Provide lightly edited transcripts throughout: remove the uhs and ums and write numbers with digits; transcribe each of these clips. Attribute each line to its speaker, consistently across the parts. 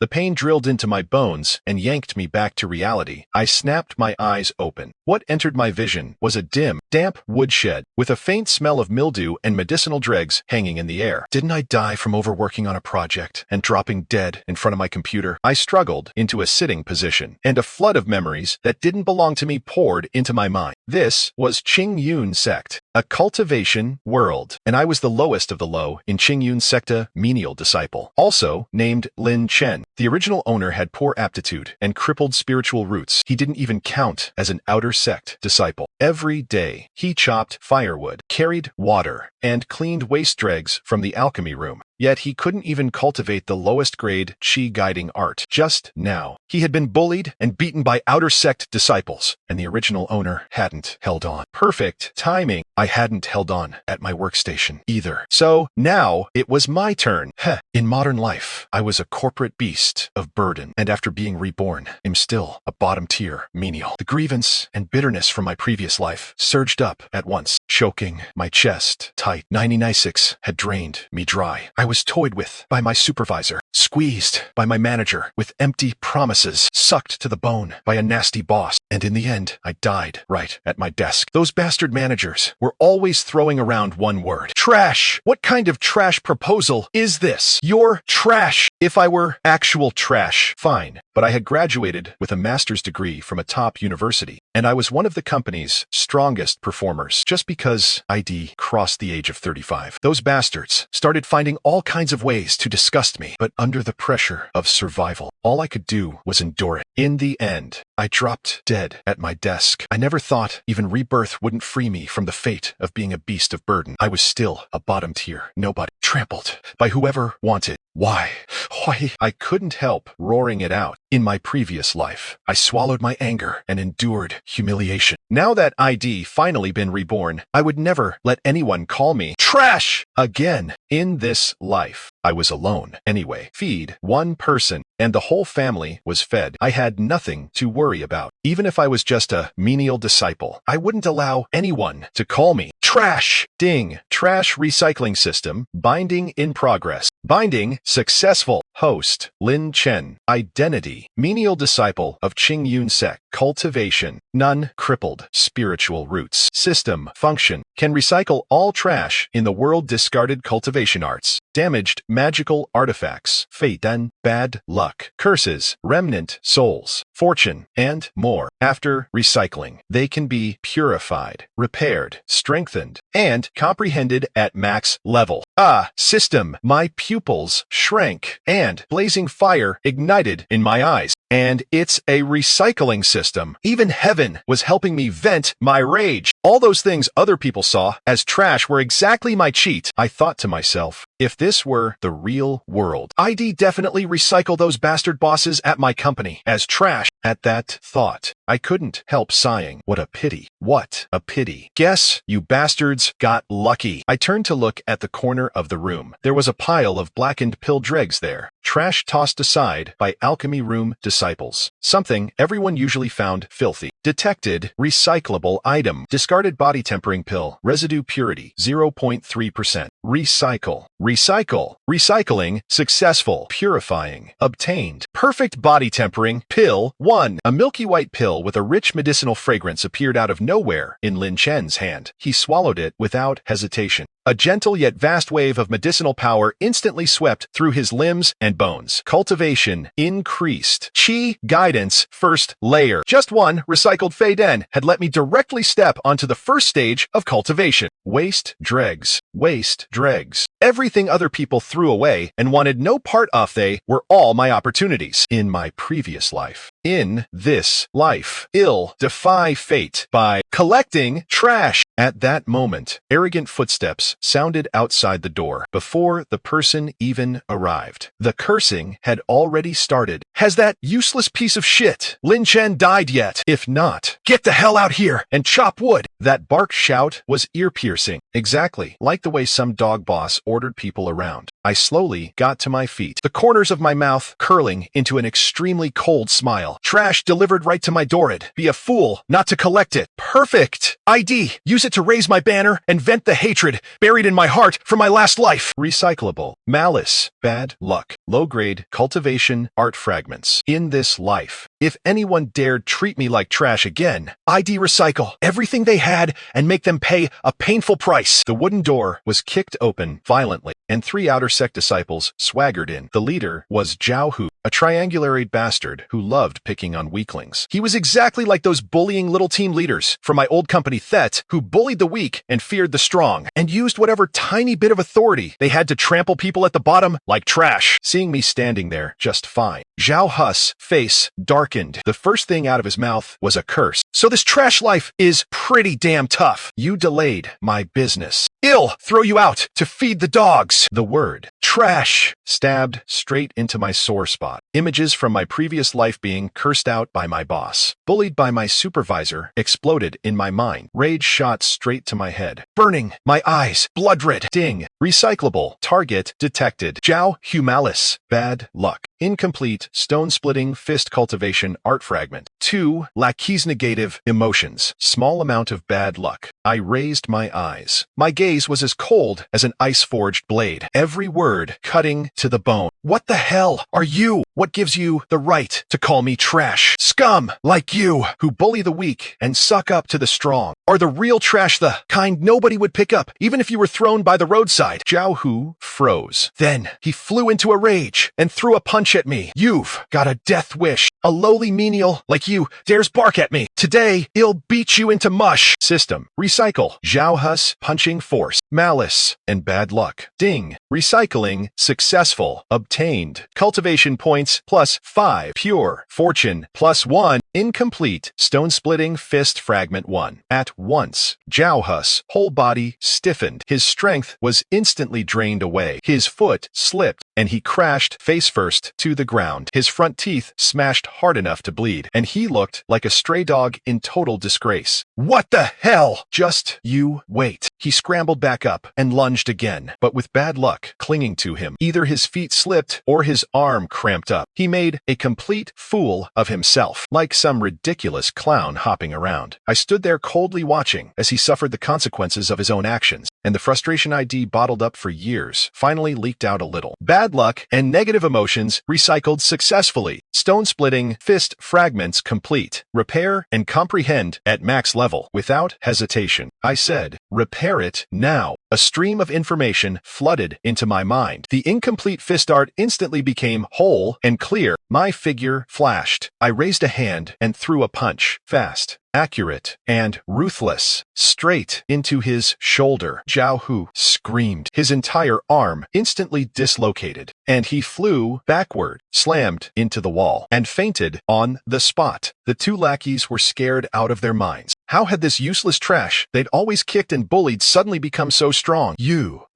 Speaker 1: The pain drilled into my bones and yanked me back to reality. I snapped my eyes open. What entered my vision was a dim, damp woodshed with a faint smell of mildew and medicinal dregs hanging in the air. Didn't I die from overworking on a project and dropping dead in front of my computer? I struggled into a sitting position, and a flood of memories that didn't belong to me poured into my mind. This was Qingyun sect, a cultivation world, and I was the lowest of the low in Qingyun secta, menial disciple, also named Lin Chen. The original owner had poor aptitude and crippled spiritual roots. He didn't even count as an outer sect disciple. Every day, he chopped firewood, carried water, and cleaned waste dregs from the alchemy room. Yet he couldn't even cultivate the lowest grade Qi guiding art. Just now, he had been bullied and beaten by outer sect disciples, and the original owner hadn't held on. Perfect timing. I hadn't held on at my workstation either. So now it was my turn. In modern life, I was a corporate beast of burden, and after being reborn, am still a bottom-tier menial. The grievance and bitterness from my previous life surged up at once, choking my chest tight. 996 had drained me dry. I was toyed with by my supervisor, squeezed by my manager, with empty promises, sucked to the bone by a nasty boss, and in the end, I died right at my desk. Those bastard managers were always throwing around one word: trash. What kind of trash proposal is this? You're trash. If I were actual trash, fine, but I had graduated with a master's degree from a top university, and I was one of the company's strongest performers just because ID crossed the age of 35. Those bastards started finding all kinds of ways to disgust me, but under the pressure of survival, all I could do was endure it. In the end, I dropped dead at my desk. I never thought even rebirth wouldn't free me from the fate of being a beast of burden. I was still a bottom tier nobody, trampled by whoever wanted. Why? I couldn't help roaring it out. In my previous life, I swallowed my anger and endured humiliation. Now that I'd finally been reborn, I would never let anyone call me trash again. In this life, I was alone anyway. Feed one person, and the whole family was fed. I had nothing to worry about. Even if I was just a menial disciple, I wouldn't allow anyone to call me trash. Ding. Trash recycling system. Binding in progress. Binding successful. Host, Lin Chen. Identity, menial disciple of Qingyun sect. Cultivation, none. Crippled spiritual roots. System, function, can recycle all trash in the world. Discarded cultivation arts, damaged magical artifacts, fate, then bad luck, curses, remnant souls, fortune, and more. After recycling, they can be purified, repaired, strengthened, and comprehended at max level. System, my pupils shrank, and blazing fire ignited in my eyes. And it's a recycling system. Even heaven was helping me vent my rage. All those things other people saw as trash were exactly my cheat. I thought to myself, if this were the real world, I'd definitely recycle those bastard bosses at my company as trash. At that thought, I couldn't help sighing. What a pity. What a pity. Guess you bastards got lucky. I turned to look at the corner of the room. There was a pile of blackened pill dregs there. Trash tossed aside by alchemy room disciples. Something everyone usually found filthy. Detected recyclable item. Discarded body tempering pill. Residue purity 0.3%. Recycle. Recycle. Recycling successful. Purifying. Obtained. Perfect body tempering pill 1. A milky white pill with a rich medicinal fragrance appeared out of nowhere in Lin Chen's hand. He swallowed it without hesitation. A gentle yet vast wave of medicinal power instantly swept through his limbs and bones. Cultivation increased. Qi guidance first layer. Just one recycled Fei Den had let me directly step onto the first stage of cultivation. Waste dregs. Waste dregs. Everything other people threw away and wanted no part of, they were all my opportunities. In my previous life. In this life. Ill defy fate by collecting trash. At that moment, arrogant footsteps sounded outside the door before the person even arrived. The cursing had already started. Has that useless piece of shit, Lin Chen, died yet? If not, get the hell out here and chop wood. That barked shout was ear-piercing, exactly like the way some dog boss ordered people around. I slowly got to my feet, the corners of my mouth curling into an extremely cold smile. Trash delivered right to my door. It'd be a fool not to collect it. Perfect! ID! Use it to raise my banner and vent the hatred buried in my heart from my last life. Recyclable. Malice. Bad luck. Low-grade cultivation art fragments. In this life, if anyone dared treat me like trash again, ID recycle everything they had and make them pay a painful price. The wooden door was kicked open violently, and 3 outer sect disciples swaggered in. The leader was Zhao Hu, a triangulate bastard who loved picking on weaklings. He was exactly like those bullying little team leaders from my old company Thet, who bullied the weak and feared the strong, and used whatever tiny bit of authority they had to trample people at the bottom like trash. Seeing me standing there just fine, Zhao Hu's face darkened. The first thing out of his mouth was a curse. So this trash life is pretty damn tough. You delayed my business. I'll throw you out to feed the dogs. The word trash stabbed straight into my sore spot. Images from my previous life being cursed out by my boss, bullied by my supervisor, exploded in my mind. Rage shot straight to my head, burning my eyes, blood red. Ding. Recyclable. Target detected. Zhao Hu malice. Bad luck. Incomplete stone-splitting fist cultivation art fragment. 2. Lackey's negative emotions. Small amount of bad luck. I raised my eyes. My gaze was as cold as an ice-forged blade. Every word cutting to the bone. What the hell are you? What gives you the right to call me trash? Scum like you, who bully the weak and suck up to the strong, are the real trash, the kind nobody would pick up, even if you were thrown by the roadside. Zhao Hu froze. Then he flew into a rage and threw a punch at me. You've got a death wish. A lowly menial like you dares bark at me. Today, he'll beat you into mush. System. Recycle. Zhao Hu's punching force. Malice and bad luck. Ding. Recycling successful. Obtained. Cultivation points +5. Pure. Fortune +1. Incomplete. Stone-splitting fist fragment 1. At once, Zhao Hu's whole body stiffened. His strength was instantly drained away. His foot slipped, and he crashed face first to the ground. His front teeth smashed hard enough to bleed, and he looked like a stray dog in total disgrace. What the hell? Just you wait. He scrambled back up and lunged again, but with bad luck clinging to him. Either his feet slipped or his arm cramped up. He made a complete fool of himself, like some ridiculous clown hopping around. I stood there coldly watching as he suffered the consequences of his own actions, and the frustration ID bottled up for years finally leaked out a little. Bad luck and negative emotions recycled successfully. Stone-splitting fist fragments complete. Repair and comprehend at max level without hesitation. I said, repair it now. A stream of information flooded into my mind. The incomplete fist art instantly became whole and clear. My figure flashed. I raised a hand and threw a punch. Fast, accurate, and ruthless, straight into his shoulder. Zhao Hu screamed. His entire arm instantly dislocated, and he flew backward, slammed into the wall, and fainted on the spot. The 2 lackeys were scared out of their minds. How had this useless trash they'd always kicked and bullied suddenly become so strong?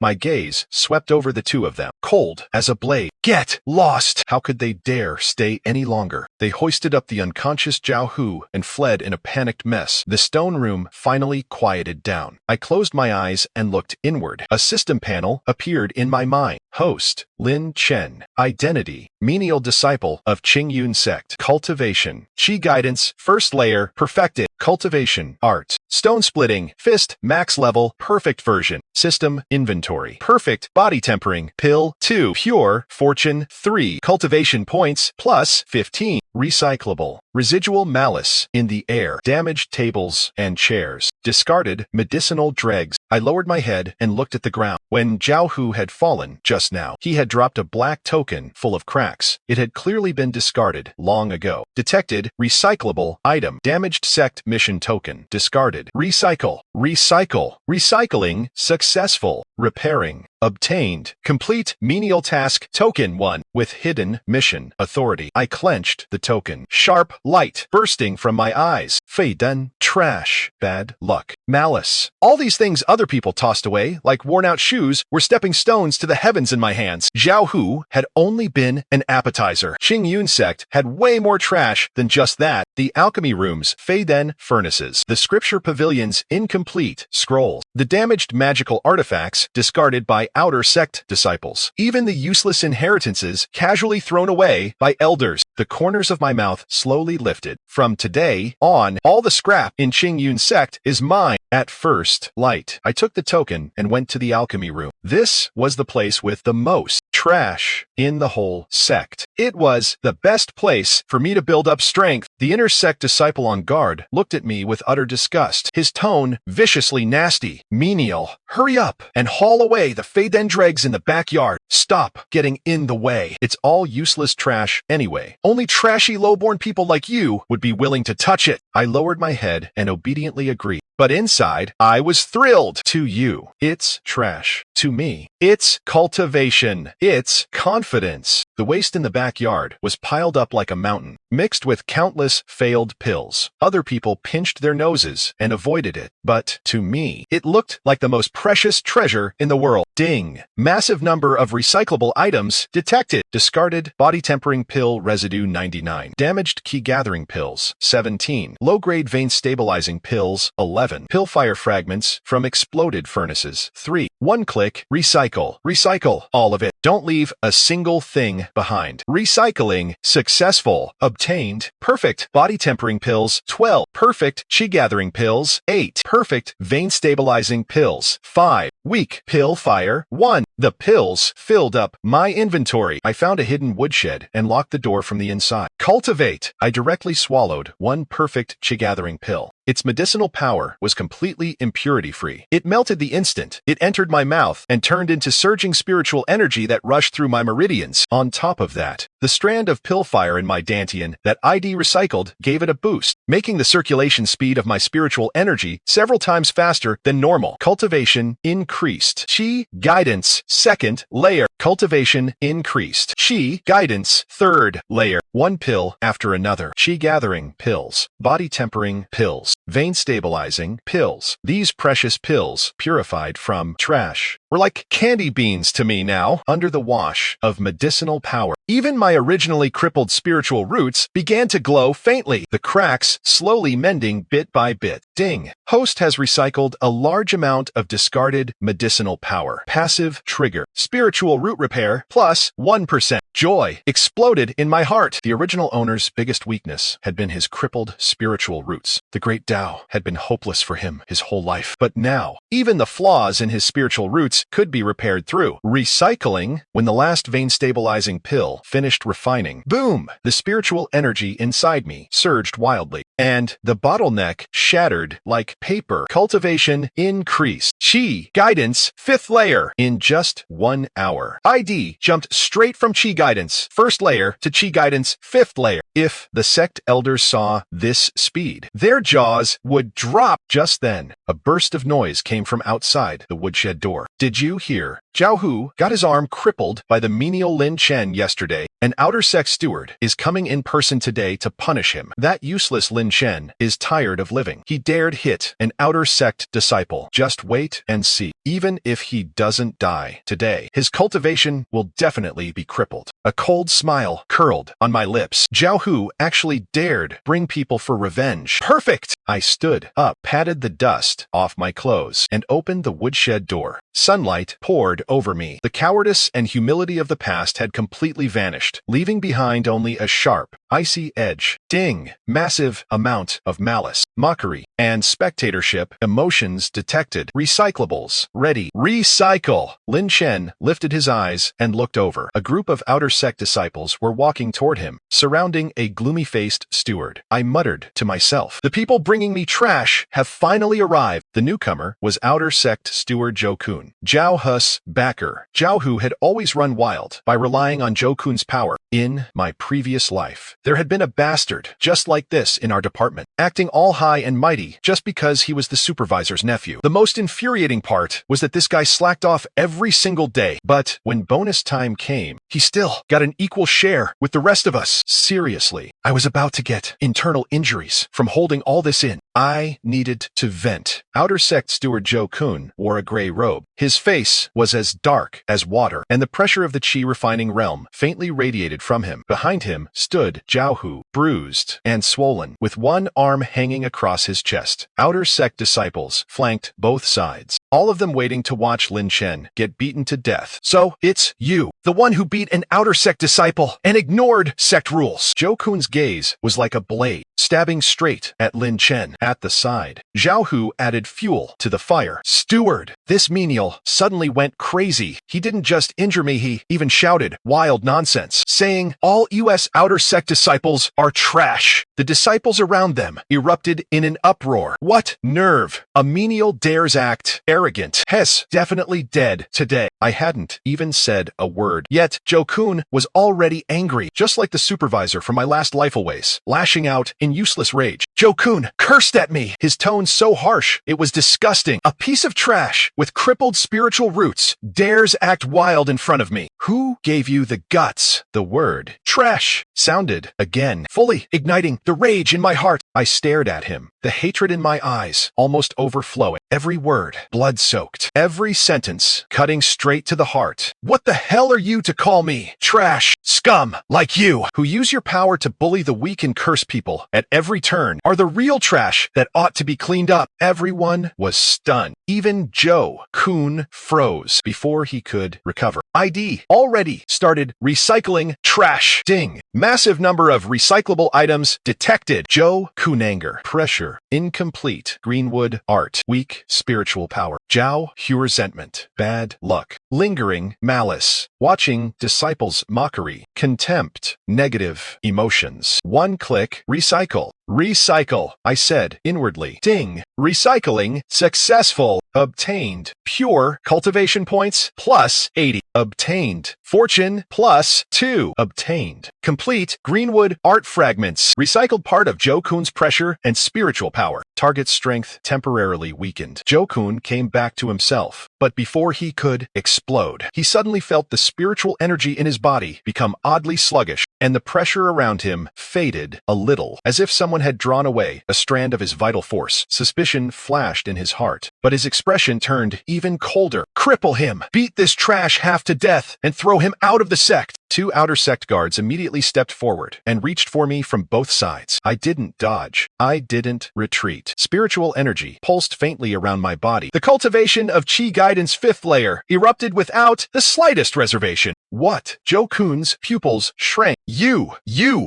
Speaker 1: My gaze swept over the 2 of them, cold as a blade. Get lost! How could they dare stay any longer? They hoisted up the unconscious Zhao Hu and fled in a panicked mess. The stone room finally quieted down. I closed my eyes and looked inward. A system panel appeared in my mind. Host, Lin Chen. Identity, menial disciple of Qingyun sect. Cultivation, Qi guidance, first layer, perfected. Cultivation, art. Stone splitting, fist, max level, perfect version. System, inventory. Perfect, body tempering, pill, 2. Pure, fortune, 3. Cultivation points, +15. Recyclable. Residual malice, in the air. Damaged tables and chairs. Discarded, medicinal dregs. I lowered my head and looked at the ground. When Zhao Hu had fallen just now, he had dropped a black token full of cracks. It had clearly been discarded long ago. Detected, recyclable, item. Damaged sect mission token. Discarded. Recycle. Recycle. Recycling, successful. Repairing. Obtained. Complete menial task token 1 with hidden mission authority. I clenched the token. Sharp light bursting from my eyes. Fei done. Trash. Bad luck. Malice. All these things other people tossed away, like worn-out shoes, were stepping stones to the heavens in my hands. Zhao Hu had only been an appetizer. Qing Yun sect had way more trash than just that. The alchemy rooms, Fei Den furnaces, the scripture pavilions, incomplete scrolls, the damaged magical artifacts discarded by outer sect disciples, even the useless inheritances casually thrown away by elders. The corners of my mouth slowly lifted. From today on, all the scrap in Qing Yun sect is mine. At first light, I took the token and went to the alchemy room. This was the place with the most trash in the whole sect. It was the best place for me to build up strength. The inner sect disciple on guard looked at me with utter disgust, his tone viciously nasty. Menial, hurry up and haul away the Fei Den dregs in the backyard. Stop getting in the way. It's all useless trash anyway. Only trashy lowborn people like you would be willing to touch it. I lowered my head and obediently agreed. But inside, I was thrilled. To you, it's trash. To me, it's cultivation. It's confidence. The waste in the backyard was piled up like a mountain, mixed with countless failed pills. Other people pinched their noses and avoided it. But to me, it looked like the most precious treasure in the world. Ding! Massive number of recyclable items detected. Discarded body tempering pill residue 99. Damaged key gathering pills 17. Low-grade vein stabilizing pills 11. Pill fire fragments from exploded furnaces 3. One-click recycle. Recycle all of it. Don't leave a single thing behind. Recycling successful. Obtained perfect body tempering pills 12. Perfect chi gathering pills 8. Perfect vein stabilizing pills 5. Weak pill fire 1. The pills filled up my inventory. I found a hidden woodshed and locked the door from the inside. Cultivate. I directly swallowed one perfect chi gathering pill. Its medicinal power was completely impurity-free. It melted the instant it entered my mouth and turned into surging spiritual energy that rushed through my meridians. On top of that, the strand of pill fire in my dantian that ID recycled gave it a boost, making the circulation speed of my spiritual energy several times faster than normal. Cultivation increased. Chi guidance, second layer. Cultivation increased. Chi guidance, third layer. One pill after another. Chi gathering pills. Body tempering pills. Vein stabilizing pills. These precious pills, purified from trash, were like candy beans to me now, under the wash of medicinal power. Even my originally crippled spiritual roots began to glow faintly, the cracks slowly mending bit by bit. Ding. Host has recycled a large amount of discarded medicinal power. Passive trigger. Spiritual root repair plus 1%. Joy exploded in my heart. The original owner's biggest weakness had been his crippled spiritual roots. The great Tao had been hopeless for him his whole life. But now, even the flaws in his spiritual roots could be repaired through recycling. When the last vein stabilizing pill finished refining, boom! The spiritual energy inside me surged wildly, and the bottleneck shattered like paper. Cultivation increased. Chi guidance, 5th layer. In just 1 hour, ID jumped straight from Chi guidance, 1st layer, to Chi guidance, 5th layer. If the sect elders saw this speed, their jaws would drop. Just then, a burst of noise came from outside the woodshed door. Did you hear? Zhao Hu got his arm crippled by the menial Lin Chen yesterday. An outer sect steward is coming in person today to punish him. That useless Lin Chen is tired of living. He dared hit an outer sect disciple. Just wait and see. Even if he doesn't die today, his cultivation will definitely be crippled. A cold smile curled on my lips. Zhao Hu actually dared bring people for revenge. Perfect! I stood up, patted the dust off my clothes, and opened the woodshed door. Sunlight poured over me. The cowardice and humility of the past had completely vanished, leaving behind only a sharp, icy edge. Ding! Massive amount of malice, mockery, and spectatorship. Emotions detected. Recyclables ready. Recycle! Lin Chen lifted his eyes and looked over. A group of outer sect disciples were walking toward him, surrounding a gloomy-faced steward. I muttered to myself, the people bringing me trash have finally arrived. The newcomer was outer sect steward Zhou Kun, Zhao Hu's backer. Zhao Hu had always run wild by relying on Zhou Kun's power. In my previous life, there had been a bastard just like this in our department, acting all high and mighty just because he was the supervisor's nephew. The most infuriating part part was that this guy slacked off every single day, but when bonus time came, he still got an equal share with the rest of us. Seriously, I was about to get internal injuries from holding all this in. I needed to vent. Outer Sect Steward Joe Kun wore a gray robe. His face was as dark as water, and the pressure of the Qi refining realm faintly radiated from him. Behind him stood Zhao Hu, bruised and swollen, with one arm hanging across his chest. Outer Sect disciples flanked both sides, all of them waiting to watch Lin Chen get beaten to death. So, it's you, the one who beat an Outer Sect disciple and ignored sect rules. Zhou Kun's gaze was like a blade, stabbing straight at Lin Chen. At the side, Zhao Hu added fuel to the fire. Steward! This menial suddenly went crazy. He didn't just injure me, he even shouted wild nonsense, saying all US Outer Sect disciples are trash. The disciples around them erupted in an uproar. What nerve! A menial dares act arrogant. Hess definitely dead today. I hadn't even said a word. Yet, Zhou Kun was already angry, just like the supervisor from my last Life-Aways, lashing out in useless rage. Zhou Kun cursed at me, his tone so harsh, it was disgusting. A piece of trash with crippled spiritual roots dares act wild in front of me. Who gave you the guts? The word trash sounded again, fully igniting the rage in my heart. I stared at him, the hatred in my eyes almost overflowing. Every word blood-soaked, every sentence cutting straight to the heart. What the hell are you to call me trash? Scum like you, who use your power to bully the weak and curse people at every turn, are the real trash that ought to be cleaned up. Everyone was stunned. Even Zhou Kun froze before he could recover. ID already started recycling trash. Ding. Massive number of recyclable items detected. Zhou Kun anger. Pressure. Incomplete. Greenwood art. Weak spiritual power. Zhao Hu resentment. Bad luck. Lingering malice. Watching disciples mockery. Contempt. Negative emotions. One click. Recycle. Recycle, I said inwardly. Ding. Recycling successful. Obtained. Pure cultivation points plus 80. Obtained. Fortune plus 2. Obtained. Complete Greenwood art fragments. Recycled part of Zhou Kun's pressure and spiritual power. Target strength temporarily weakened. Zhou Kun came back to himself, but before he could explode, he suddenly felt the spiritual energy in his body become oddly sluggish, and the pressure around him faded a little, as if someone had drawn away a strand of his vital force. Suspicion flashed in his heart, but his expression turned even colder. Cripple him! Beat this trash half to death and throw him out of the sect! 2 Outer Sect guards immediately stepped forward and reached for me from both sides. I didn't dodge. I didn't retreat. Spiritual energy pulsed faintly around my body. The cultivation of Qi Guidance 5th layer erupted without the slightest reservation. What? Zhou Kun's pupils shrank. You!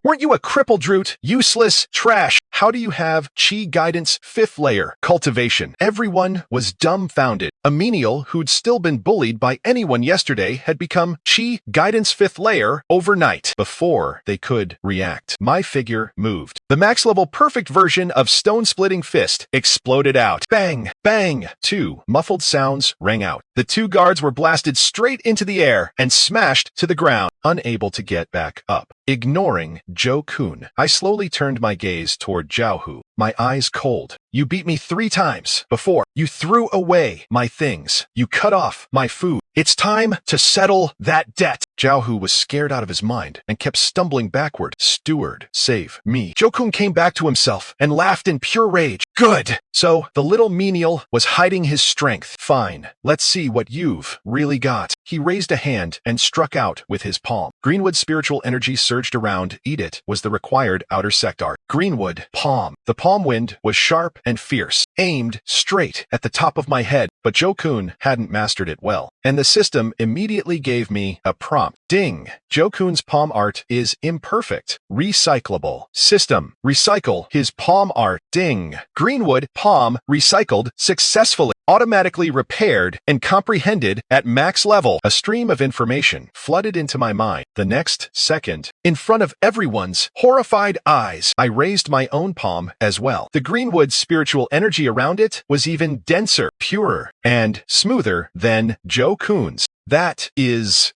Speaker 1: Weren't you a crippled droot? Useless trash! How do you have Qi Guidance 5th layer cultivation? Everyone was dumbfounded. A menial who'd still been bullied by anyone yesterday had become Qi Guidance 5th layer overnight. Before they could react, my figure moved. The max level perfect version of stone-splitting fist exploded out. Bang! Bang! 2 muffled sounds rang out. The 2 guards were blasted straight into the air and smashed to the ground, unable to get back up. Ignoring Zhou Kun, I slowly turned my gaze toward Zhao Hu, my eyes cold. You beat me 3 times before. You threw away my things. You cut off my food. It's time to settle that debt. Zhao Hu was scared out of his mind and kept stumbling backward. Steward, save me. Zhou Kun came back to himself and laughed in pure rage. Good. So the little menial was hiding his strength. Fine. Let's see what you've really got. He raised a hand and struck out with his palm. Greenwood spiritual energy surged around. Eat it was the required outer sect art. Greenwood palm. The palm wind was sharp and fierce, aimed straight at the top of my head, but Zhou Kun hadn't mastered it well, and the system immediately gave me a prompt. Ding! Zhou Kun's palm art is imperfect. Recyclable. System. Recycle his palm art. Ding! Greenwood palm recycled successfully. Automatically repaired and comprehended at max level. A stream of information flooded into my mind. The next second, in front of everyone's horrified eyes, I raised my own palm as well. The Greenwood spiritual energy around it was even denser, purer, and smoother than Zhou Kun's. That is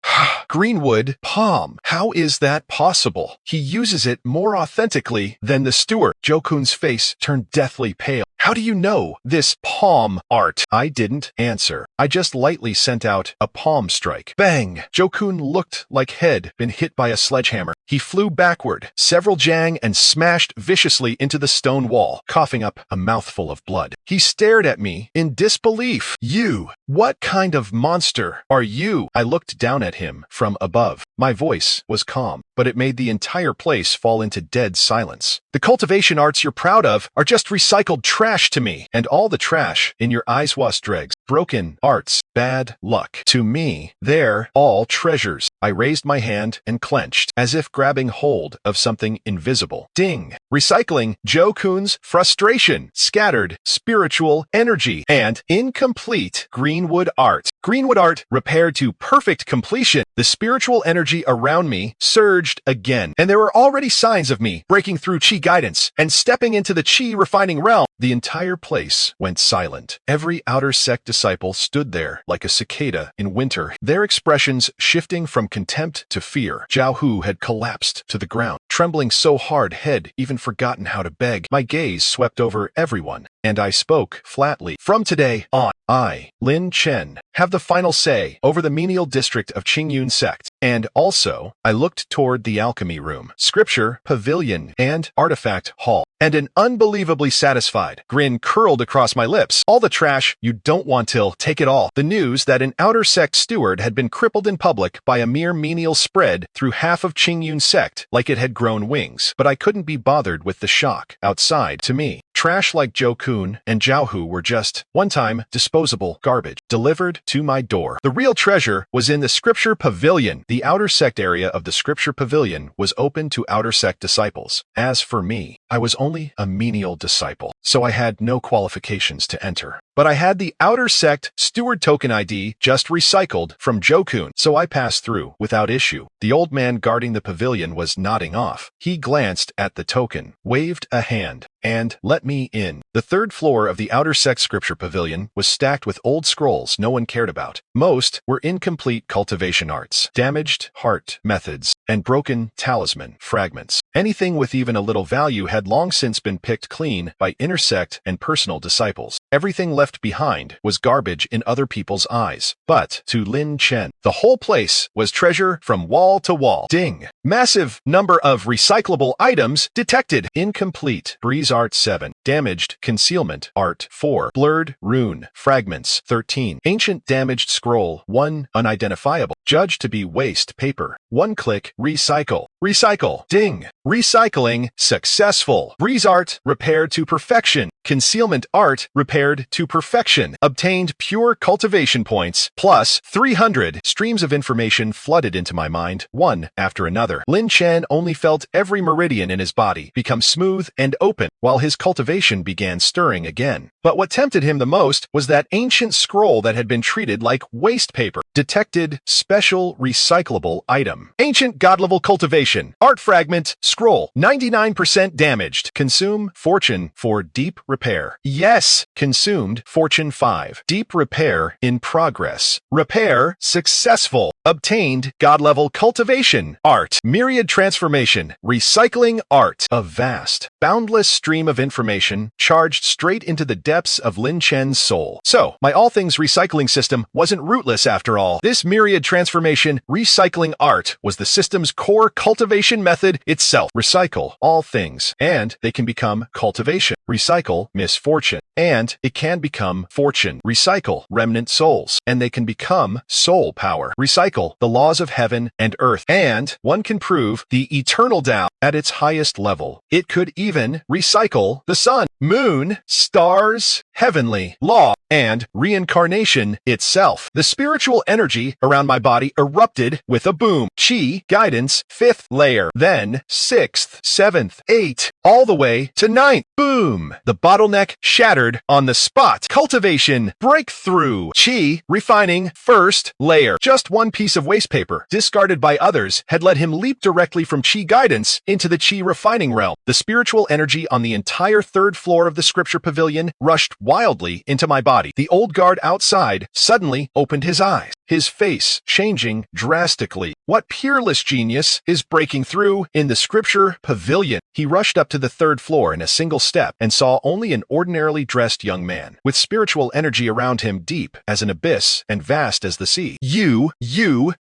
Speaker 1: Greenwood palm. How is that possible? He uses it more authentically than the steward. Zhou Kun's face turned deathly pale. How do you know this palm art? I didn't answer. I just lightly sent out a palm strike. Bang! Jokun looked like head been hit by a sledgehammer. He flew backward, several jang, and smashed viciously into the stone wall, coughing up a mouthful of blood. He stared at me in disbelief. You! What kind of monster are you? I looked down at him from above. My voice was calm, but it made the entire place fall into dead silence. The cultivation arts you're proud of are just recycled trash to me, and all the trash in your eyes was dregs. Broken arts, bad luck. To me, they're all treasures. I raised my hand and clenched, as if grabbing hold of something invisible. Ding! Recycling Jokun's frustration, scattered spiritual energy, and incomplete greenwood art. Greenwood art repaired to perfect completion. The spiritual energy around me surged again, and there were already signs of me breaking through chi guidance and stepping into the chi refining realm. The entire place went silent. Every outer sect disciple stood there like a cicada in winter, their expressions shifting from contempt to fear. Zhao Hu had collapsed to the ground, trembling so hard head even forgotten how to beg. My gaze swept over everyone, and I spoke flatly. From today on, I, Lin Chen, have the final say over the menial district of Qingyun sect. And also, I looked toward the alchemy room, scripture, pavilion, and artifact hall. And an unbelievably satisfied grin curled across my lips. All the trash you don't want till take it all. The news that an outer sect steward had been crippled in public by a mere menial spread through half of Qingyun sect like it had grown wings. But I couldn't be bothered with the shock. Outside, to me, trash like Jokun and Zhao Hu were just one-time disposable garbage delivered to my door. The real treasure was in the scripture pavilion. The outer sect area of the scripture pavilion was open to outer sect disciples. As for me, I was only a menial disciple, so I had no qualifications to enter. But I had the outer sect steward token ID just recycled from Jokun, so I passed through without issue. The old man guarding the pavilion was nodding off. He glanced at the token, waved a hand, and let me in. The third floor of the outer sect scripture pavilion was stacked with old scrolls no one cared about. Most were incomplete cultivation arts, damaged heart methods, and broken talisman fragments. Anything with even a little value had long since been picked clean by intersect and personal disciples. Everything left behind was garbage in other people's eyes. But to Lin Chen, the whole place was treasure from wall to wall. Ding! Massive number of recyclable items detected. Incomplete Breeze Art 7. Damaged Concealment Art 4. Blurred Rune Fragments 13. Ancient Damaged Scroll 1. Unidentifiable. Judged to be waste paper. One-click recycle. Recycle. Ding! Recycling successful. Breeze Art repaired to perfection. Concealment Art repaired to perfection. Obtained pure cultivation points plus 300. Streams of information flooded into my mind, one after another. Lin Chen only felt every meridian in his body become smooth and open, while his cultivation began stirring again. But what tempted him the most was that ancient scroll that had been treated like waste paper. Detected special recyclable item. Ancient god-level cultivation. Art fragment. Scroll. 99% damaged. Consume fortune for deep repair. Yes! Consumed fortune 5. Deep repair in progress. Repair successful. Obtained god-level cultivation. Art. Myriad transformation. Recycling art. A vast, boundless stream of information charged straight into the depths of Lin Chen's soul. So, my all things recycling system wasn't rootless after all. This myriad transformation recycling art was the system's core cultivation method itself. Recycle all things, and they can become cultivation. Recycle misfortune, and it can become fortune. Recycle remnant souls, and they can become soul power. Recycle the laws of heaven and earth, and one can prove the eternal Tao at its highest level. It could even recycle the sun, moon, stars, heavenly law, and reincarnation itself. The spiritual energy around my body erupted with a boom. Chi, guidance, 5th layer, then 6th, 7th, 8th, all the way to 9th. Boom! The bottleneck shattered on the spot. Cultivation, breakthrough. Chi, refining, 1st layer. Just one piece of waste paper, discarded by others, had let him leap directly from Chi guidance into the Chi refining realm. The spiritual energy on the entire 3rd floor of the scripture pavilion rushed wildly into my body. The old guard outside suddenly opened his eyes, his face changing drastically. What peerless genius is breaking through in the scripture pavilion? He rushed up to to the third floor in a single step and saw only an ordinarily dressed young man, with spiritual energy around him deep as an abyss and vast as the sea. You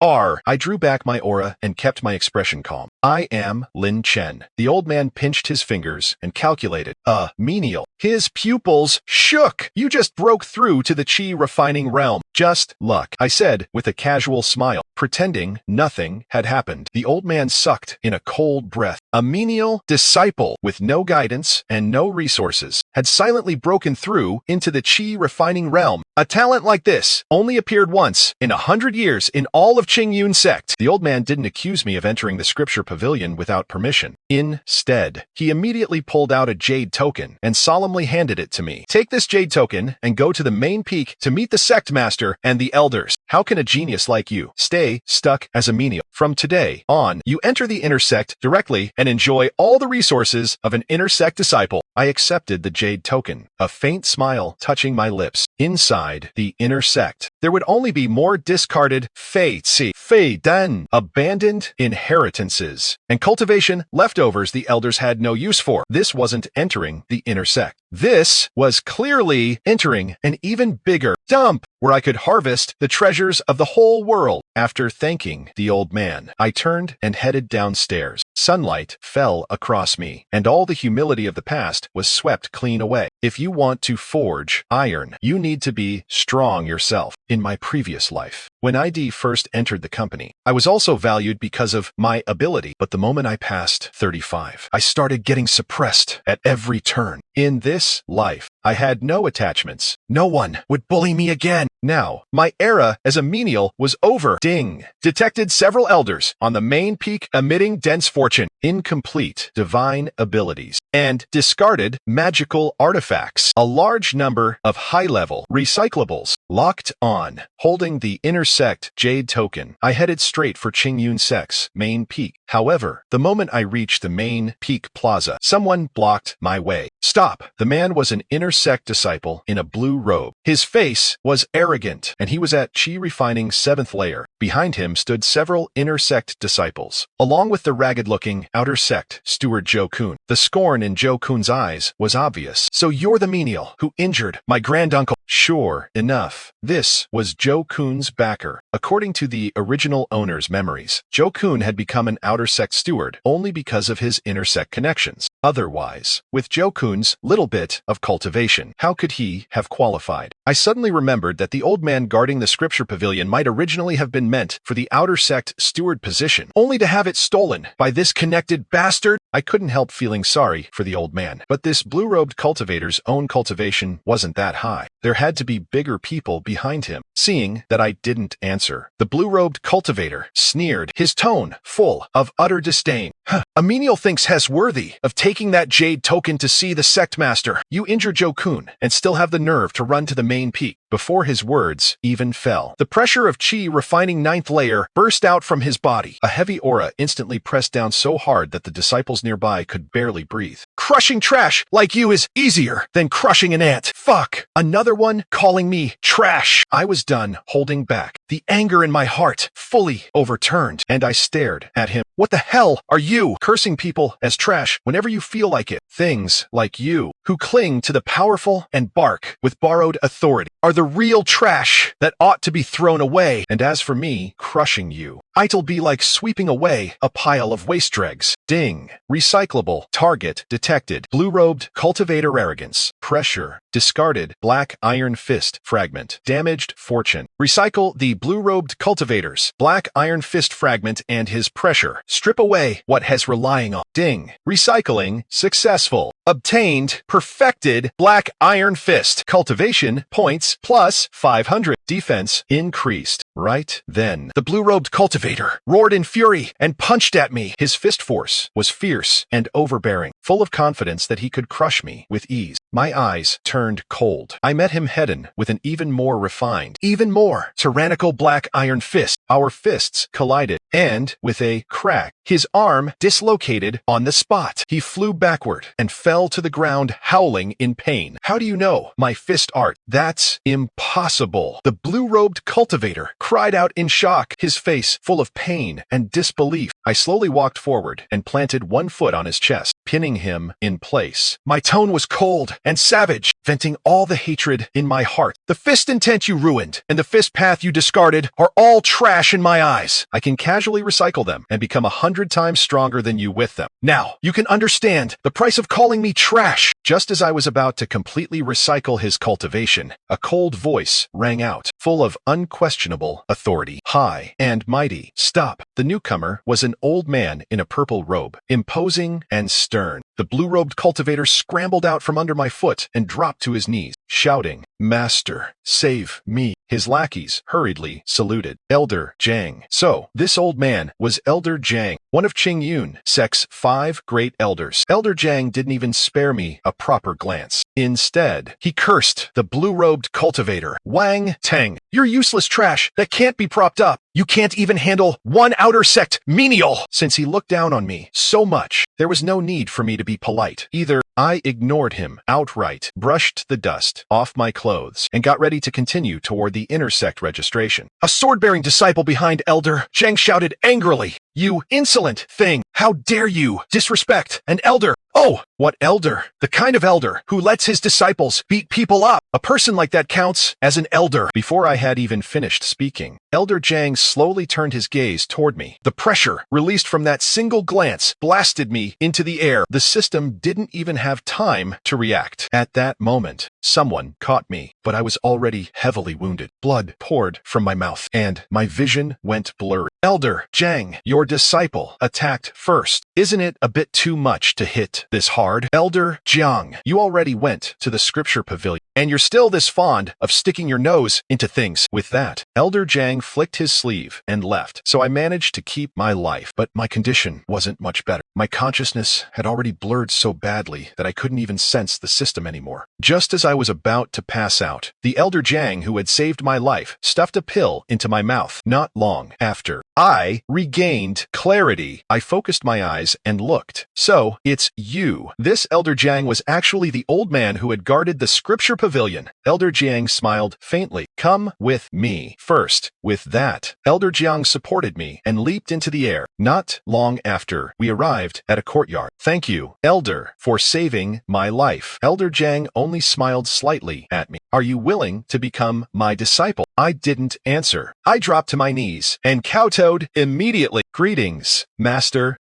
Speaker 1: are. I drew back my aura and kept my expression calm. I am Lin Chen. The old man pinched his fingers and calculated. Menial. His pupils shook. You just broke through to the chi refining realm. Just luck, I said with a casual smile, pretending nothing had happened. The old man sucked in a cold breath. A menial disciple with no guidance and no resources had silently broken through into the chi refining realm. A talent like this only appeared once in 100 years in all of Qingyun sect. The old man didn't accuse me of entering the scripture pavilion without permission. Instead, he immediately pulled out a jade token and solemnly handed it to me. Take this jade token and go to the main peak to meet the sect master and the elders. How can a genius like you stay stuck as a menial? From today on, you enter the inner sect directly and enjoy all the resources of an inner sect disciple. I accepted the jade token, a faint smile touching my lips. Inside the inner sect, there would only be more discarded fei dan, abandoned inheritances, and cultivation leftovers the elders had no use for. This wasn't entering the inner sect. This was clearly entering an even bigger dump where I could harvest the treasures of the whole world. After thanking the old man, I turned and headed downstairs. Sunlight fell across me, and all the humility of the past was swept clean away. If you want to forge iron, you need to be strong yourself. In my previous life, when ID first entered the company, I was also valued because of my ability, but the moment I passed 35, I started getting suppressed at every turn. In this life, I had no attachments. No one would bully me again. Now, my era as a menial was over. Ding. Detected several elders on the main peak emitting dense fortune, incomplete divine abilities, and discarded magical artifacts. A large number of high-level recyclables locked on. Holding the intersect jade token, I headed straight for Qingyun Sect's main peak. However, the moment I reached the main peak plaza, someone blocked my way. Stop. The man was an intersect disciple in a blue robe. His face was arrogant, and he was at Chi Refining 7th layer. Behind him stood several intersect disciples, along with the ragged-looking outer sect steward Zhou Kun. The scorn in Zhou Kun's eyes was obvious. So you're the menial who injured my granduncle. Sure enough, this was Zhou Kun's backer. According to the original owner's memories, Zhou Kun had become an outer sect steward only because of his intersect connections. Otherwise, with Zhou Kun's little bit of cultivation, how could he have qualified? I suddenly remembered that the old man guarding the scripture pavilion might originally have been meant for the outer sect steward position, only to have it stolen by this connected bastard. I couldn't help feeling sorry for the old man, but this blue-robed cultivator's own cultivation wasn't that high. There had to be bigger people behind him. Seeing that I didn't answer, the blue-robed cultivator sneered, his tone full of utter disdain. A menial thinks Hess worthy of taking that jade token to see the sect master. You injured Zhou Kun and still have the nerve to run to the main peak. Before his words even fell, the pressure of Chi refining 9th layer burst out from his body. A heavy aura instantly pressed down so hard that the disciples nearby could barely breathe. Crushing trash like you is easier than crushing an ant. Fuck. Another one calling me trash. I was done holding back. The anger in my heart fully overturned, and I stared at him. What the hell are you? Cursing people as trash whenever you feel like it. Things like you, who cling to the powerful and bark with borrowed authority, are the real trash that ought to be thrown away. And as for me, crushing you, it'll be like sweeping away a pile of waste dregs. Ding. Recyclable. Target detected. Blue-robed cultivator arrogance. Pressure. Discarded. Black iron fist fragment. Damaged fortune. Recycle the blue-robed cultivator's black iron fist fragment and his pressure. Strip away what has relying on. Ding. Recycling successful. Obtained perfected black iron fist. Cultivation points plus 500. Defense increased. Right then, the blue-robed cultivator roared in fury and punched at me. His fist force was fierce and overbearing, full of confidence that he could crush me with ease. My eyes turned cold. I met him head-on with an even more refined, even more tyrannical black iron fist. Our fists collided, and, with a crack, his arm dislocated on the spot. He flew backward and fell to the ground, howling in pain. How do you know my fist art? That's impossible. The blue-robed cultivator cried out in shock, his face full of pain and disbelief. I slowly walked forward and planted one foot on his chest, pinning him in place. My tone was cold and savage, venting all the hatred in my heart. The fist intent you ruined and the fist path you discarded are all trash in my eyes. I can casually recycle them and become 100 times stronger than you with them. Now, you can understand the price of calling me trash. Just as I was about to completely recycle his cultivation, a cold voice rang out, full of unquestionable authority. High and mighty. Stop. The newcomer was an old man in a purple robe, imposing and stern. The blue-robed cultivator scrambled out from under my foot and dropped to his knees, shouting, "Master, save me." His lackeys hurriedly saluted. Elder Jiang. So, this old man was Elder Jiang, one of Qingyun Sect's 5 great elders. Elder Jiang didn't even spare me a proper glance. Instead, he cursed the blue-robed cultivator. "Wang Tang, you're useless trash that can't be propped up. You can't even handle one outer sect menial." Since he looked down on me so much, there was no need for me to be polite. Either I ignored him outright, brushed the dust off my clothes, and got ready to continue toward the inner sect registration. "A sword-bearing disciple behind Elder," Jiang shouted angrily. "You insolent thing! How dare you disrespect an elder?" "Oh, what elder? The kind of elder who lets his disciples beat people up. A person like that counts as an elder." Before I had even finished speaking, Elder Jiang slowly turned his gaze toward me. The pressure released from that single glance blasted me into the air. The system didn't even have time to react. At that moment, someone caught me, but I was already heavily wounded. Blood poured from my mouth, and my vision went blurry. "Elder Jiang, your disciple attacked first. Isn't it a bit too much to hit this hard?" "Elder Jiang, you already went to the scripture pavilion, and you're still this fond of sticking your nose into things." With that, Elder Jiang flicked his sleeve and left, so I managed to keep my life, but my condition wasn't much better. My consciousness had already blurred so badly that I couldn't even sense the system anymore. Just as I was about to pass out, the Elder Jiang who had saved my life stuffed a pill into my mouth. Not long after, I regained clarity. I focused my eyes and looked. "So, it's you." This Elder Jiang was actually the old man who had guarded the scripture pavilion. Elder Jiang smiled faintly. "Come with me first." With that, Elder Jiang supported me and leaped into the air. Not long after, we arrived at a courtyard. "Thank you, Elder, for saving my life." Elder Jiang only smiled slightly at me. "Are you willing to become my disciple?" I didn't answer. I dropped to my knees and kowtowed immediately. "Greetings, Master."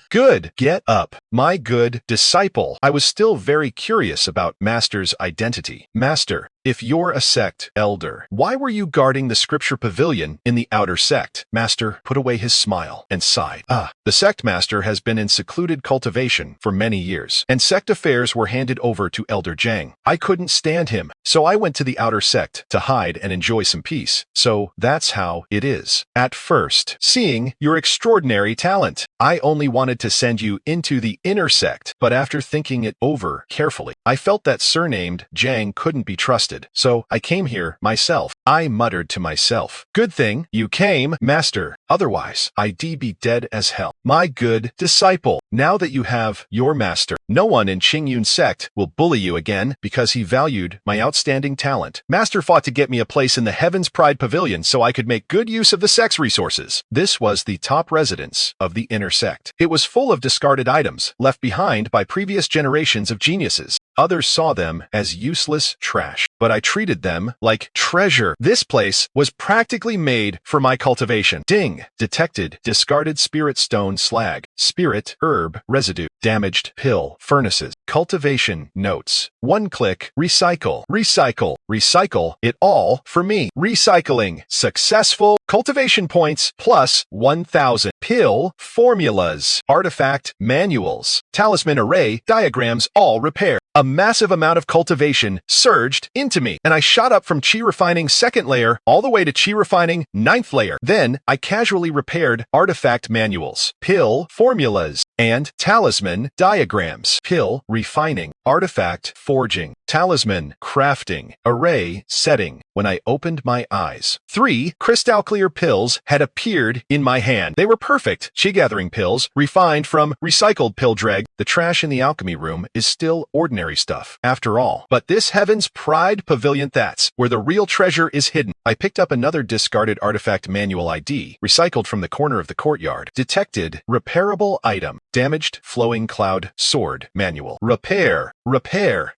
Speaker 1: "Good. Get up, my good disciple." I was still very curious about Master's identity. "Master, if you're a sect elder, why were you guarding the scripture pavilion in the outer sect?" Master put away his smile and sighed. The sect master has been in secluded cultivation for many years, and sect affairs were handed over to Elder Jiang. I couldn't stand him, so I went to the outer sect to hide and enjoy some peace. So that's how it is. At first, seeing your extraordinary talent, I only wanted to send you into the inner sect, but after thinking it over carefully, I felt that surnamed Jiang couldn't be trusted, so I came here myself. I muttered to myself, "Good thing you came, Master. Otherwise, I'd be dead as hell." My good disciple, now that you have your master, no one in Qingyun sect will bully you again because he valued my outstanding talent. Master fought to get me a place in the Heaven's Pride Pavilion so I could make good use of the sect's resources. This was the top residence of the inner sect. It was full of discarded items left behind by previous generations of geniuses. Others saw them as useless trash, but I treated them like treasure. This place was practically made for my cultivation. Ding! Detected discarded spirit stone slag, spirit herb residue, damaged pill furnaces. Cultivation notes. One click, recycle, recycle, recycle it all for me. Recycling successful. Cultivation points plus 1,000. Pill formulas, artifact manuals, talisman array diagrams all repaired. A massive amount of cultivation surged into me, and I shot up from chi refining 2nd layer all the way to chi refining 9th layer. Then I casually repaired artifact manuals, pill formulas, and talisman diagrams. Pill refining, Artifact forging, talisman crafting, array setting. When I opened my eyes, 3 crystal clear pills had appeared in my hand. They were perfect chi gathering pills, refined from recycled pill dreg. The trash in the alchemy room is still ordinary stuff, after all. But this Heaven's Pride Pavilion, that's where the real treasure is hidden. I picked up another discarded artifact manual ID, recycled from the corner of the courtyard. Detected repairable item. Damaged flowing cloud sword manual. Repair.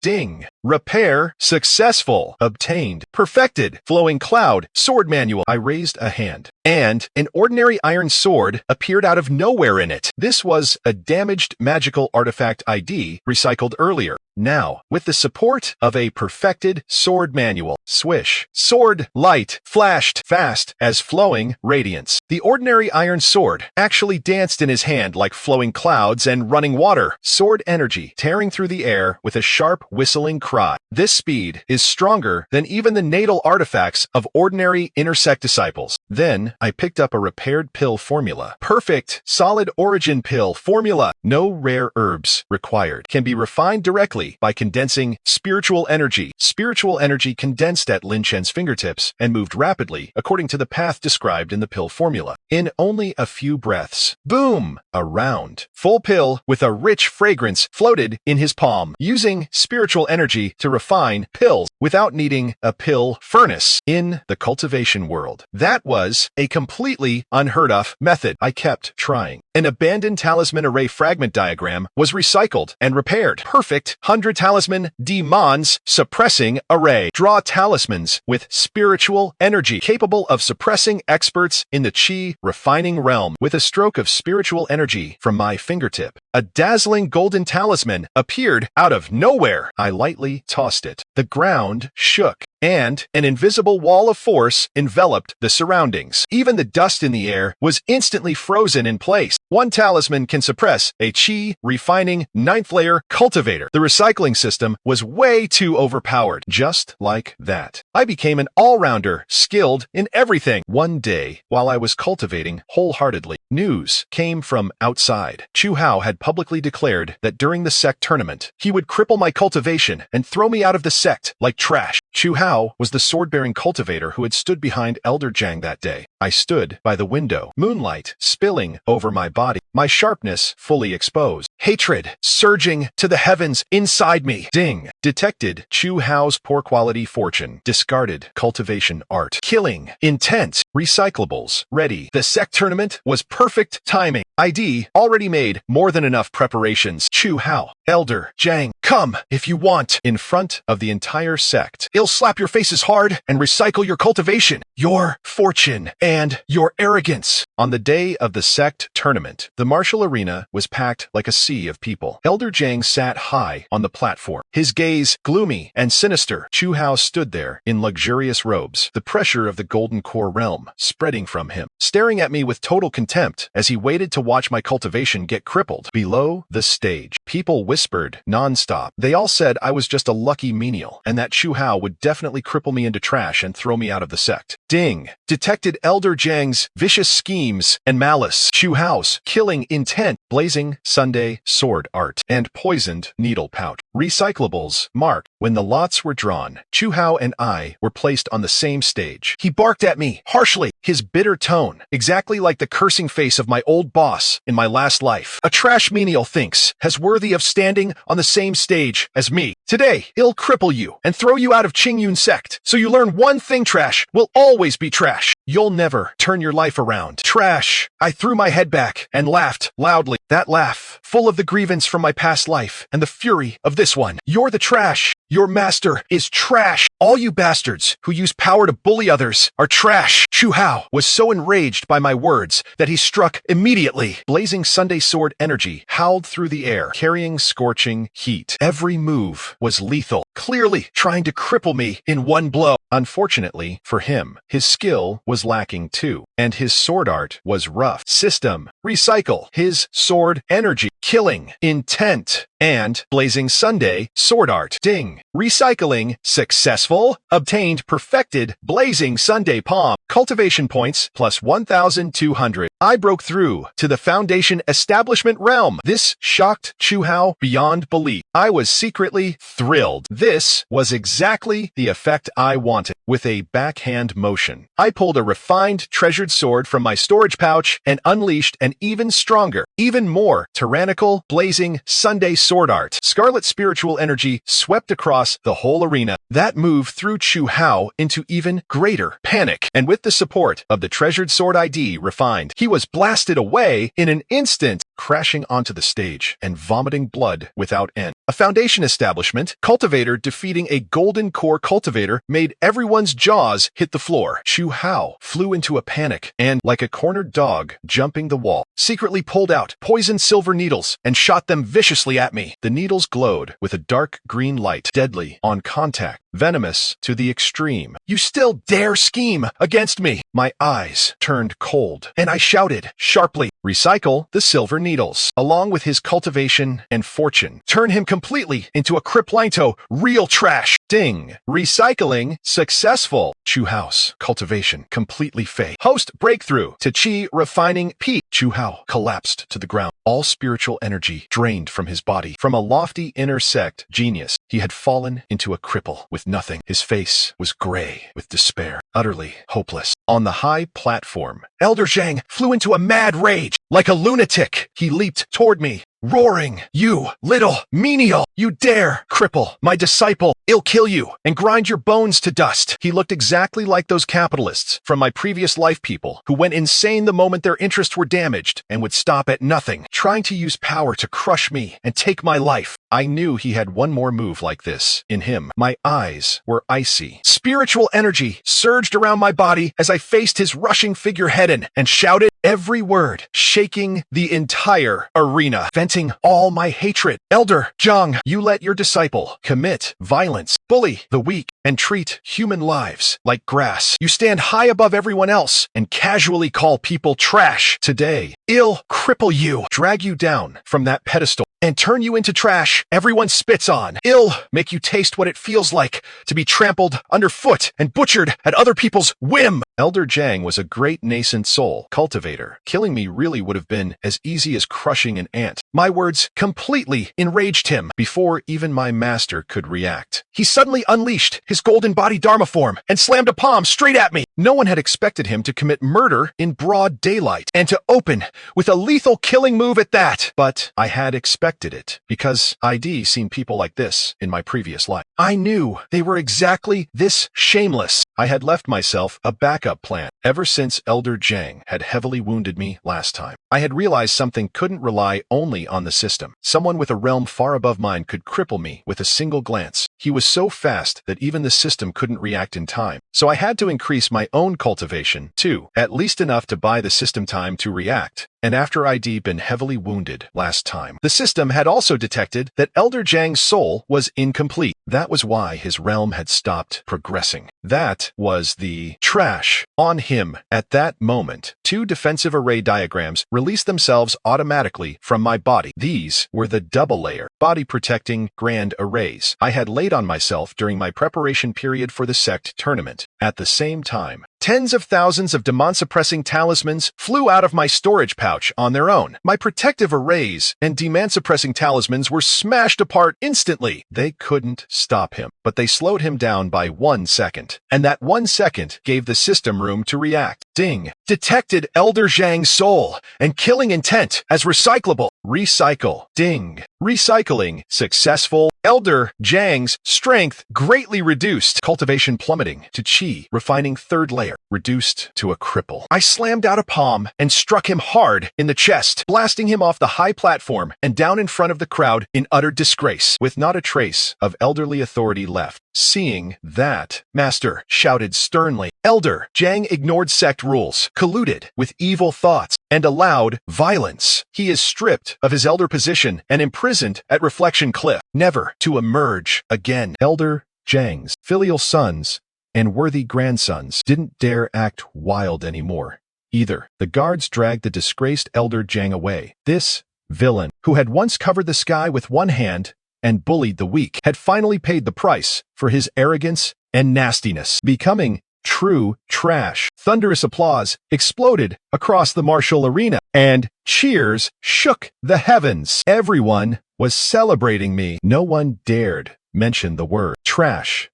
Speaker 1: Ding. Repair successful. Obtained. Perfected. Flowing cloud sword manual. I raised a hand, and an ordinary iron sword appeared out of nowhere in it. This was a damaged magical artifact ID recycled earlier. Now, with the support of a perfected sword manual, swish, sword light flashed fast as flowing radiance. The ordinary iron sword actually danced in his hand like flowing clouds and running water. Sword energy tearing through the air with a sharp whistling cry. This speed is stronger than even the natal artifacts of ordinary intersect disciples. Then I picked up a repaired pill formula. Perfect solid origin pill formula. No rare herbs required. Can be refined directly by condensing spiritual energy. Spiritual energy condensed at Lin Chen's fingertips and moved rapidly according to the path described in the pill formula. In only a few breaths, boom! A round, full pill with a rich fragrance floated in his palm. Using spiritual energy to refine pills without needing a pill furnace in the cultivation world. That was a completely unheard of method. I kept trying. An abandoned talisman array fragment diagram was recycled and repaired. Perfect 100 talisman demons suppressing array. Draw talismans with spiritual energy capable of suppressing experts in the chi refining realm. With a stroke of spiritual energy from my fingertip, a dazzling golden talisman appeared out of nowhere. I lightly tossed it. The ground shook, and an invisible wall of force enveloped the surroundings. Even the dust in the air was instantly frozen in place. One talisman can suppress a chi refining 9th layer cultivator. The recycling system was way too overpowered. Just like that, I became an all-rounder, skilled in everything. One day, while I was cultivating wholeheartedly, news came from outside. Chu Hao had publicly declared that during the sect tournament, he would cripple my cultivation and throw me out of the sect like trash. Chu Hao was the sword-bearing cultivator who had stood behind Elder Jiang that day. I stood by the window, moonlight spilling over my body, my sharpness fully exposed. Hatred surging to the heavens inside me. Ding. Detected Chu Hao's poor quality fortune. Discarded cultivation art. Killing intent. Recyclables ready. The sect tournament was perfect timing. ID already made more than enough preparations. Chu Hao, Elder Jiang, come if you want. In front of the entire sect, he'll slap your faces hard and recycle your cultivation, your fortune, and your arrogance. On the day of the sect tournament, the martial arena was packed like a sea of people. Elder Jiang sat high on the platform, his gaze gloomy and sinister. Chu Hao stood there in luxurious robes, the pressure of the golden core realm spreading from him, staring at me with total contempt as he waited to watch my cultivation get crippled. Below the stage, people whispered nonstop. They all said I was just a lucky menial, and that Chu Hao would definitely cripple me into trash and throw me out of the sect. Ding. Detected Elder Jiang's vicious schemes and malice. Chu Hao's killing intent. Blazing Sunday sword art and poisoned needle pouch. Recyclables marked. When the lots were drawn, Chu Hao and I were placed on the same stage. He barked at me harshly, his bitter tone exactly like the cursing face of my old boss in my last life. A trash menial thinks as worthy of standing on the same stage as me. Today, he'll cripple you and throw you out of Qingyun sect. So you learn one thing: trash will always be trash. You'll never turn your life around. Trash. I threw my head back and laughed loudly. That laugh, full of the grievance from my past life and the fury of this one. You're the trash. Your master is trash. All you bastards who use power to bully others are trash. Chu Hao was so enraged by my words that he struck immediately. Blazing Sunday sword energy howled through the air, carrying scorching heat. Every move was lethal, clearly trying to cripple me in one blow. Unfortunately for him, his skill was lacking too, and his sword art was rough. System, recycle, his sword energy, killing, intent, and Blazing Sunday sword art. Ding. Recycling successful. Obtained perfected Blazing Sunday palm. Cultivation points plus 1,200. I broke through to the Foundation Establishment realm. This shocked Chu Hao beyond belief. I was secretly thrilled. This was exactly the effect I wanted. With a backhand motion, I pulled a refined, treasured sword from my storage pouch and unleashed an even stronger, even more tyrannical, blazing Sunday sword art. Scarlet spiritual energy swept across the whole arena. That move threw Chu Hao into even greater panic, and with the support of the treasured sword ID refined, he was blasted away in an instant, crashing onto the stage and vomiting blood without end. A Foundation establishment cultivator defeating a golden core cultivator made everyone's jaws hit the floor. Chu Hao flew into a panic and, like a cornered dog jumping the wall, secretly pulled out poisoned silver needles and shot them viciously at me. The needles glowed with a dark green light, deadly on contact, venomous to the extreme. "You still dare scheme against me?" My eyes turned cold, and I shouted sharply, "Recycle the silver needles, along with his cultivation and fortune. Turn him completely into a Criplinto, real trash." Ding. Recycling successful. Chu Hao's cultivation completely fade. Host breakthrough to Qi refining P. Chu Hao collapsed to the ground. All spiritual energy drained from his body. From a lofty inner sect genius, he had fallen into a cripple with nothing. His face was gray with despair, utterly hopeless. On the high platform, Elder Zhang flew into a mad rage. Like a lunatic, he leaped toward me, roaring, "You little menial! You dare cripple my disciple! I'll kill you and grind your bones to dust." He looked exactly like those capitalists from my previous life people who went insane the moment their interests were damaged and would stop at nothing, trying to use power to crush me and take my life. I knew he had one more move like this in him. My eyes were icy. Spiritual energy surged around my body as I faced his rushing figure head-on and shouted every word, shaking the entire arena, venting all my hatred. "Elder Zhang, you let your disciple commit violence, bully the weak, and treat human lives like grass. You stand high above everyone else and casually call people trash. Today, I'll cripple you, drag you down from that pedestal, and turn you into trash everyone spits on. I'll make you taste what it feels like to be trampled underfoot and butchered at other people's whim." Elder Zhang was a great nascent soul cultivator. Killing me really would have been as easy as crushing an ant. My words completely enraged him before even my master could react. He suddenly unleashed his golden body Dharma form and slammed a palm straight at me. No one had expected him to commit murder in broad daylight and to open with a lethal killing move at that. But I had expected it because I'd seen people like this in my previous life. I knew they were exactly this shameless. I had left myself a backup plan ever since Elder Zhang had heavily wounded me last time. I had realized something couldn't rely only on the system. Someone with a realm far above mine could cripple me with a single glance. He was so fast that even the system couldn't react in time. So I had to increase my own cultivation, too, at least enough to buy the system time to react. And after I'd been heavily wounded last time, the system had also detected that Elder Zhang's soul was incomplete. That was why his realm had stopped progressing. That was the trash on him. At that moment, 2 defensive array diagrams released themselves automatically from my body. These were the double layer, body protecting grand arrays I had laid on myself during my preparation period for the sect tournament. At the same time, tens of thousands of demon-suppressing talismans flew out of my storage pouch on their own. My protective arrays and demon-suppressing talismans were smashed apart instantly. They couldn't stop him, but they slowed him down by 1 second. And that 1 second gave the system room to react. Ding. Detected Elder Zhang's soul and killing intent as recyclable. Recycle. Ding. Recycling successful. Elder Zhang's strength greatly reduced. Cultivation plummeting to Qi, refining 3rd layer, reduced to a cripple. I slammed out a palm and struck him hard in the chest, blasting him off the high platform and down in front of the crowd in utter disgrace, with not a trace of elderly authority left. Seeing that, Master shouted sternly, "Elder Zhang ignored sect rules, colluded with evil thoughts, and allowed violence. He is stripped of his elder position and imprisoned at Reflection Cliff, never to emerge again." Elder Zhang's filial sons and worthy grandsons didn't dare act wild anymore, either. The guards dragged the disgraced Elder Zhang away. This villain, who had once covered the sky with one hand and bullied the weak, had finally paid the price for his arrogance and nastiness, becoming true trash. Thunderous applause exploded across the martial arena, and cheers shook the heavens. Everyone was celebrating me. No one dared mention the word trash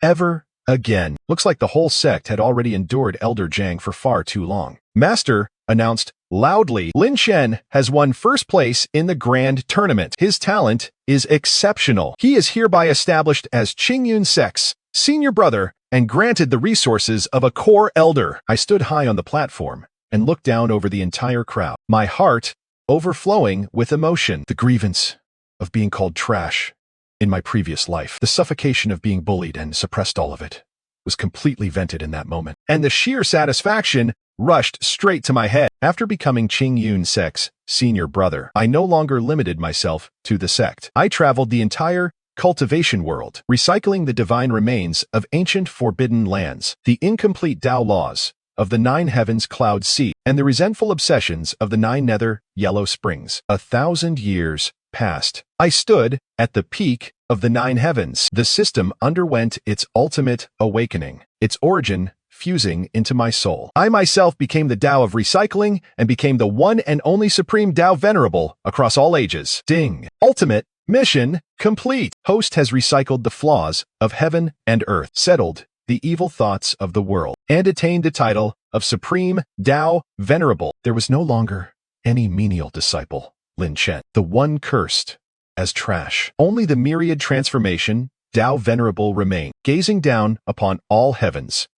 Speaker 1: ever again. Looks like the whole sect had already endured Elder Jiang for far too long. Master announced loudly, Lin Shen has won first place in the grand tournament. His talent is exceptional. He is hereby established as Qingyun Sect's senior brother and granted the resources of a core elder. I stood high on the platform and looked down over the entire crowd, my heart overflowing with emotion. The grievance of being called trash in my previous life, the suffocation of being bullied and suppressed, all of it was completely vented in that moment. And the sheer satisfaction rushed straight to my head. After becoming Qingyun Sect's senior brother, I no longer limited myself to the sect. I traveled the entire cultivation world, recycling the divine remains of ancient forbidden lands, the incomplete Tao laws of the Nine Heavens Cloud Sea, and the resentful obsessions of the Nine Nether Yellow Springs. 1,000 years passed. I stood at the peak of the Nine Heavens. The system underwent its ultimate awakening, its origin fusing into my soul. I myself became the Tao of recycling and became the one and only supreme Tao venerable across all ages. Ding. Ultimate mission complete. Host has recycled the flaws of heaven and earth, settled the evil thoughts of the world, and attained the title of Supreme Tao Venerable. There was no longer any menial disciple, Lin Shen, the one cursed as trash. Only the myriad transformation Tao Venerable remained, gazing down upon all heavens,